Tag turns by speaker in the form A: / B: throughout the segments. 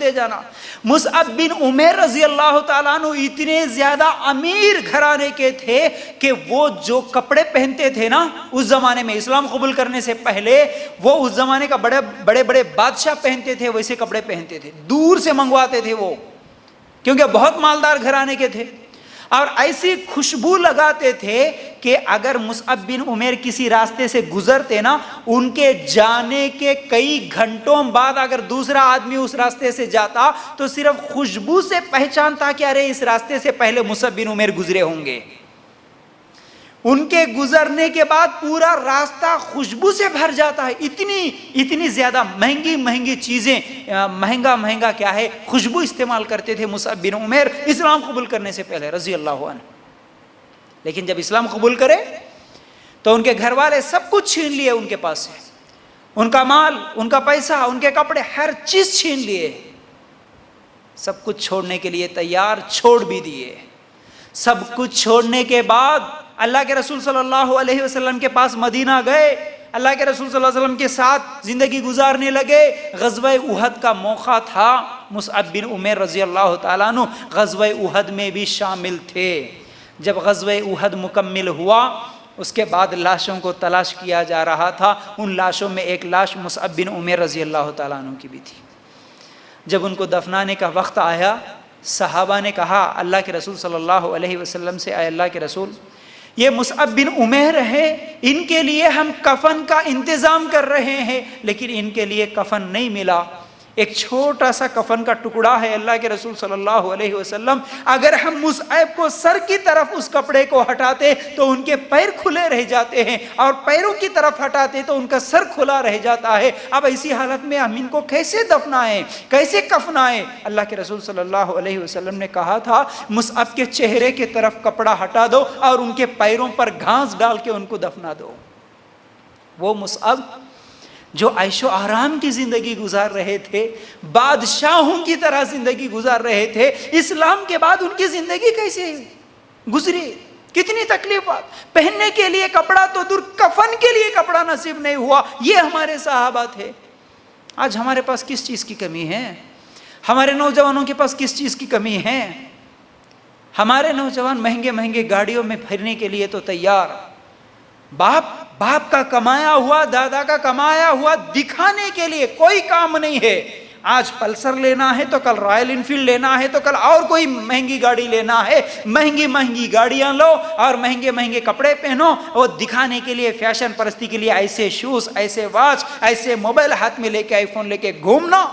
A: دے جانا۔ مصعب بن عمیر رضی اللہ تعالیٰ عنہ اتنے زیادہ امیر گھرانے کے تھے کہ وہ جو کپڑے پہنتے تھے نا اس زمانے میں، اسلام قبول کرنے سے پہلے، وہ اس زمانے کا بڑے بڑے بادشاہ پہنتے تھے ویسے کپڑے پہنتے تھے، دور سے منگواتے تھے وہ، کیونکہ بہت مالدار گھرانے کے تھے، اور ایسی خوشبو لگاتے تھے کہ اگر مصعب بن عمیر کسی راستے سے گزرتے نا، ان کے جانے کے کئی گھنٹوں بعد اگر دوسرا آدمی اس راستے سے جاتا تو صرف خوشبو سے پہچانتا کہ ارے اس راستے سے پہلے مصعب بن عمیر گزرے ہوں گے۔ ان کے گزرنے کے بعد پورا راستہ خوشبو سے بھر جاتا ہے، اتنی زیادہ مہنگی چیزیں، مہنگا کیا ہے، خوشبو استعمال کرتے تھے مصعب بن عمیر اسلام قبول کرنے سے پہلے رضی اللہ عنہ۔ لیکن جب اسلام قبول کرے تو ان کے گھر والے سب کچھ چھین لیے ان کے پاس سے، ان کا مال، ان کا پیسہ، ان کے کپڑے، ہر چیز چھین لیے، سب کچھ چھوڑنے کے لیے تیار، چھوڑ بھی دیے۔ سب کچھ چھوڑنے کے بعد اللہ کے رسول صلی اللہ علیہ وسلم کے پاس مدینہ گئے، اللہ کے رسول صلی اللہ علیہ وسلم کے ساتھ زندگی گزارنے لگے۔ غزوہ احد کا موقع تھا، مصعب بن عمیر رضی اللہ تعالیٰ عنہ غزوہ احد میں بھی شامل تھے۔ جب غزوہ احد مکمل ہوا اس کے بعد لاشوں کو تلاش کیا جا رہا تھا، ان لاشوں میں ایک لاش مصعب بن عمیر رضی اللہ تعالیٰ عنہ کی بھی تھی۔ جب ان کو دفنانے کا وقت آیا، صحابہ نے کہا اللہ کے رسول صلی اللہ علیہ وسلم سے، اے اللہ کے رسول، یہ مصعب بن عمیر ہے، ان کے لیے ہم کفن کا انتظام کر رہے ہیں لیکن ان کے لیے کفن نہیں ملا، ایک چھوٹا سا کفن کا ٹکڑا ہے۔ اللہ کے رسول صلی اللہ علیہ وسلم، اگر ہم مصعب کو سر کی طرف اس کپڑے کو ہٹاتے تو ان کے پیر کھلے رہ جاتے ہیں، اور پیروں کی طرف ہٹاتے تو ان کا سر کھلا رہ جاتا ہے، اب ایسی حالت میں ہم ان کو کیسے دفنائیں، کیسے کفنائیں؟ اللہ کے رسول صلی اللہ علیہ وسلم نے کہا تھا مصعب کے چہرے کی طرف کپڑا ہٹا دو اور ان کے پیروں پر گھاس ڈال کے ان کو دفنا دو۔ وہ مصعب جو عیش و آرام کی زندگی گزار رہے تھے، بادشاہوں کی طرح زندگی گزار رہے تھے، اسلام کے بعد ان کی زندگی کیسے گزری، کتنی تکلیفات، پہننے کے لیے کپڑا تو دور، کفن کے لیے کپڑا نصیب نہیں ہوا۔ یہ ہمارے صحابہ تھے۔ آج ہمارے پاس کس چیز کی کمی ہے؟ ہمارے نوجوانوں کے پاس کس چیز کی کمی ہے؟ ہمارے نوجوان مہنگے گاڑیوں میں پھرنے کے لیے تو تیار، باپ کا کمایا ہوا، دادا کا کمایا ہوا دکھانے کے لیے کوئی کام نہیں ہے۔ آج پلسر لینا ہے تو کل رائل انفیلڈ لینا ہے تو کل اور کوئی مہنگی گاڑی لینا ہے، مہنگی گاڑیاں لو اور مہنگے کپڑے پہنو، وہ دکھانے کے لیے، فیشن پرستی کے لیے ایسے شوز، ایسے واچ، ایسے موبائل ہاتھ میں لے کے، آئی فون لے کے گھومنا،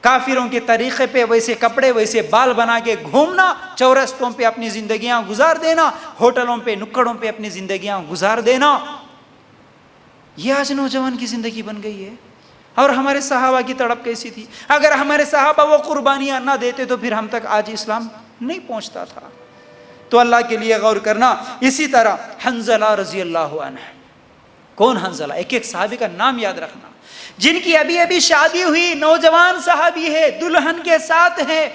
A: کافروں کے طریقے پہ ویسے کپڑے ویسے بال بنا کے گھومنا، چورستوں پہ اپنی زندگیاں گزار دینا، ہوٹلوں پہ نکڑوں پہ اپنی زندگیاں گزار دینا، یہ آج نوجوان کی زندگی بن گئی ہے۔ اور ہمارے صحابہ کی تڑپ کیسی تھی؟ اگر ہمارے صحابہ وہ قربانیاں نہ دیتے تو پھر ہم تک آج اسلام نہیں پہنچتا تھا۔ تو اللہ کے لیے غور کرنا۔ اسی طرح حنظلہ رضی اللہ عنہ، کون حنظلہ؟ ایک صحابی کا نام یاد رکھنا، جن کی ابھی شادی ہوئی، نوجوان صحابی ہے، دلہن کے ساتھ ہے،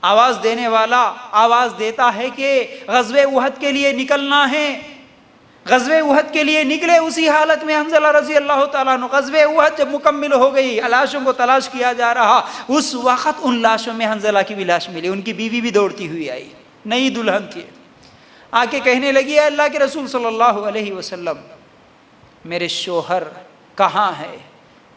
A: آواز دینے والا آواز دیتا ہے کہ غزوہ احد کے لیے نکلنا ہے، غزوہ احد کے لیے نکلے۔ اسی حالت میں حنظلہ رضی اللہ تعالیٰ عنہ، غزوہ احد جب مکمل ہو گئی، لاشوں کو تلاش کیا جا رہا، اس وقت ان لاشوں میں حنظلہ کی بھی لاش ملی، ان کی بیوی بھی دوڑتی ہوئی آئی، نئی دلہن تھی، آ کے کہنے لگی، اے اللہ کے رسول صلی اللہ علیہ وسلم، میرے شوہر کہاں ہے؟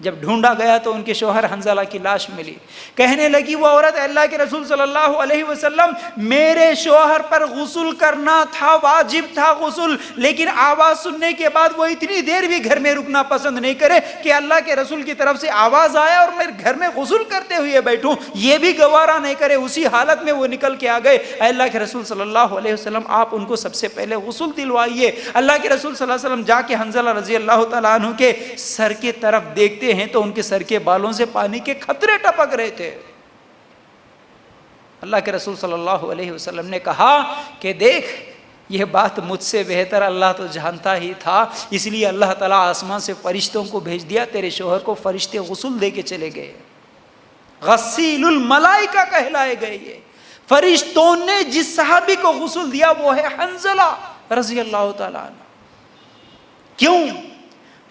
A: جب ڈھونڈا گیا تو ان کے شوہر حنظلہ کی لاش ملی۔ کہنے لگی وہ عورت، اللہ کے رسول صلی اللہ علیہ وسلم، میرے شوہر پر غسل کرنا تھا، واجب تھا غسل، لیکن آواز سننے کے بعد وہ اتنی دیر بھی گھر میں رکنا پسند نہیں کرے کہ اللہ کے رسول کی طرف سے آواز آیا اور میں گھر میں غسل کرتے ہوئے بیٹھوں، یہ بھی گوارا نہیں کرے۔ اسی حالت میں وہ نکل کے آ گئے، اے اللہ کے رسول صلی اللہ علیہ وسلم، آپ ان کو سب سے پہلے غسل دلوائیے۔ اللہ کے رسول صلی اللہ علیہ وسلم جا کے حنظلہ رضی اللہ تعالیٰ عنہ کے سر کی طرف دیکھتے ہیں تو ان کے سر کے بالوں سے پانی کے قطرے ٹپک رہے تھے۔ اللہ کے رسول صلی اللہ علیہ وسلم نے کہا کہ دیکھ، یہ بات مجھ سے بہتر اللہ تو جانتا ہی تھا، اس لیے اللہ تعالیٰ آسمان سے فرشتوں کو بھیج دیا، تیرے شوہر کو فرشتے غسل دے کے چلے گئے، غسیل الملائکہ کہلائے گئے۔ یہ فرشتوں نے جس صحابی کو غسل دیا وہ ہے حنظلہ رضی اللہ تعالیٰ عنہ۔ کیوں؟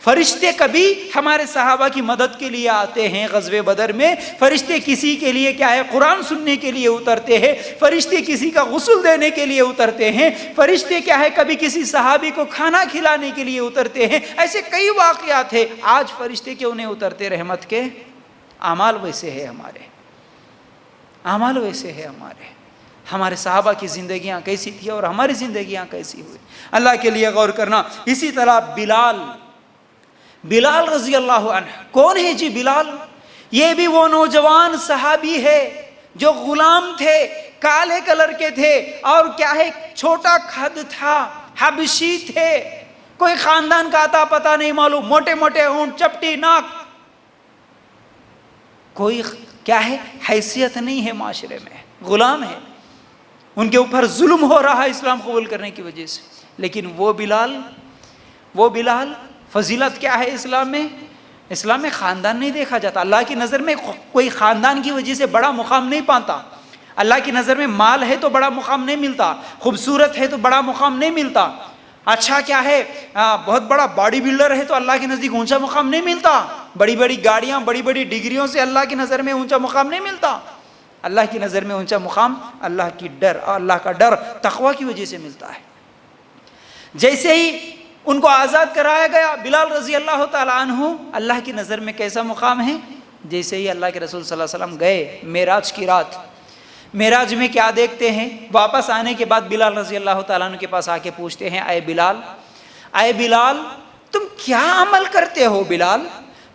A: فرشتے کبھی ہمارے صحابہ کی مدد کے لیے آتے ہیں، غزوہ بدر میں فرشتے کسی کے لیے کیا ہے قرآن سننے کے لیے اترتے ہیں، فرشتے کسی کا غسل دینے کے لیے اترتے ہیں، فرشتے کیا ہے کبھی کسی صحابی کو کھانا کھلانے کے لیے اترتے ہیں، ایسے کئی واقعات ہیں۔ آج فرشتے کیوں نہیں اترتے رحمت کے؟ اعمال ویسے ہے ہمارے، اعمال ویسے ہے ہمارے صحابہ کی زندگیاں کیسی تھی اور ہماری زندگیاں کیسی ہوئی، اللہ کے لیے غور کرنا۔ اسی طرح بلال رضی اللہ عنہ، کون ہے جی بلال؟ یہ بھی وہ نوجوان صحابی ہے جو غلام تھے، کالے کلر کے تھے اور کیا ہے چھوٹا قد تھا، حبشی تھے، کوئی خاندان کا عطا پتہ نہیں معلوم، موٹے موٹے ہونٹ، چپٹی ناک، کوئی کیا ہے حیثیت نہیں ہے معاشرے میں، غلام ہے، ان کے اوپر ظلم ہو رہا ہے اسلام قبول کرنے کی وجہ سے، لیکن وہ بلال فضیلت کیا ہے اسلام میں خاندان نہیں دیکھا جاتا، اللہ کی نظر میں کوئی خاندان کی وجہ سے بڑا مقام نہیں پاتا، اللہ کی نظر میں مال ہے تو بڑا مقام نہیں ملتا، خوبصورت ہے تو بڑا مقام نہیں ملتا، اچھا کیا ہے بہت بڑا باڈی بلڈر ہے تو اللہ کے نزدیک اونچا مقام نہیں ملتا، بڑی بڑی گاڑیاں بڑی بڑی ڈگریوں سے اللہ کی نظر میں اونچا مقام نہیں ملتا، اللہ کی نظر میں اونچا مقام اللہ کی ڈر اور اللہ کا ڈر تقوی کی وجہ سے ملتا ہے۔ جیسے ہی ان کو آزاد کرایا گیا بلال رضی اللہ تعالیٰ عنہ، اللہ کی نظر میں کیسا مقام ہے؟ جیسے ہی اللہ کے رسول صلی اللہ علیہ وسلم گئے معراج کی رات، معراج میں کیا دیکھتے ہیں؟ واپس آنے کے بعد بلال رضی اللہ تعالیٰ عنہ کے پاس آ کے پوچھتے ہیں، اے بلال تم کیا عمل کرتے ہو؟ بلال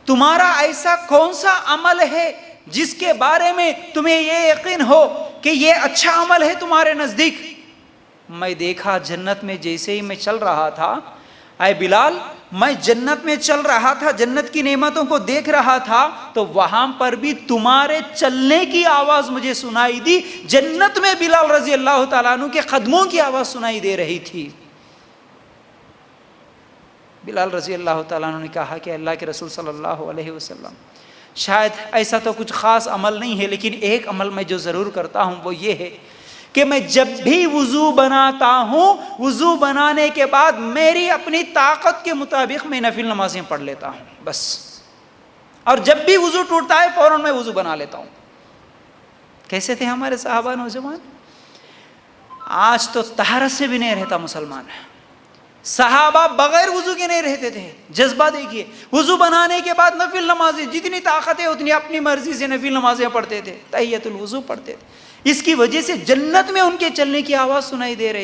A: تمہارا ایسا کون سا عمل ہے جس کے بارے میں تمہیں یہ یقین ہو کہ یہ اچھا عمل ہے تمہارے نزدیک؟ میں دیکھا جنت میں جیسے ہی میں چل رہا تھا، اے بلال میں جنت میں چل رہا تھا، جنت کی نعمتوں کو دیکھ رہا تھا تو وہاں پر بھی تمہارے چلنے کی آواز مجھے سنائی دی، جنت میں بلال رضی اللہ تعالیٰ عنہ کے قدموں کی آواز سنائی دے رہی تھی۔ بلال رضی اللہ تعالیٰ عنہ نے کہا کہ اللہ کے رسول صلی اللہ علیہ وسلم شاید ایسا تو کچھ خاص عمل نہیں ہے، لیکن ایک عمل میں جو ضرور کرتا ہوں وہ یہ ہے کہ میں جب بھی وضو بناتا ہوں، وضو بنانے کے بعد میری اپنی طاقت کے مطابق میں نفل نمازیں پڑھ لیتا ہوں بس، اور جب بھی وضو ٹوٹتا ہے فوراً میں وضو بنا لیتا ہوں۔ کیسے تھے ہمارے صحابہ نوجوان؟ آج تو طہارت سے بھی نہیں رہتا مسلمان، صحابہ بغیر وضو کے نہیں رہتے تھے۔ جذبہ دیکھیے، وضو بنانے کے بعد نفل نمازیں، جتنی طاقت ہے اتنی اپنی مرضی سے نفل نمازیں پڑھتے تھے، تحیۃ الوضو پڑھتے تھے، اس کی وجہ سے جنت میں ان کے چلنے کی آواز سنائی دے رہی